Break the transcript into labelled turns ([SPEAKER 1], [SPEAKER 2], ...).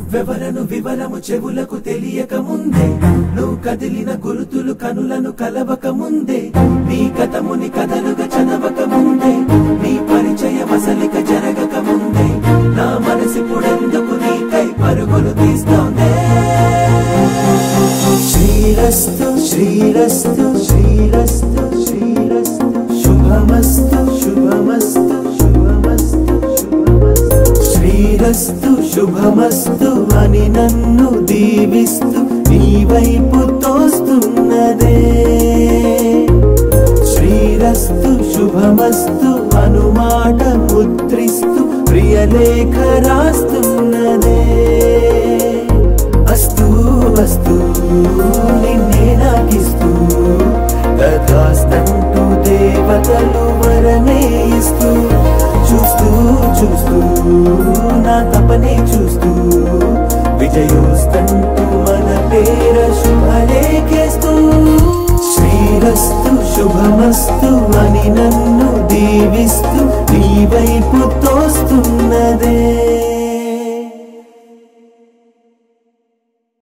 [SPEAKER 1] నువ్వెవరను వివరము చెవులకు తెలియక ముందే నువ్వు కదిలిన గురుతులు కనులను కలవక ముందే నీ గతముని కథలుగా చదవక ముందే నీ పరిచయం అసలిక జరగక ముందే నా మనసిప్పుడెందుకు నీకై పరుగులు తీస్తోందే శ్రీరస్తు శ్రీరస్తు శ్రీరస్తు శ్రీరస్తు శుభమస్తు శుభమస్తు శుభమస్తు శ్రీరస్తు శుభమస్తు అని నన్ను దీవిస్తూ నీ వైపు తోస్తున్నదే శ్రీరస్తు శుభమస్తు అనుమాట ముద్రిస్తూ ప్రియలేఖ రాస్తున్నదే అస్తు అస్తు నిన్నే నాకిస్తూ తథాస్తంటూ దేవతలు వరమే ఇస్తూ చూస్తూ చూస్తూ నా తపనే చూస్తూ విజయోస్తంటూ మన పేర శుభలేఖేస్తూ శ్రీరస్తు శుభమస్తు అని నన్ను దీవిస్తూ నీ వైపు తోస్తూ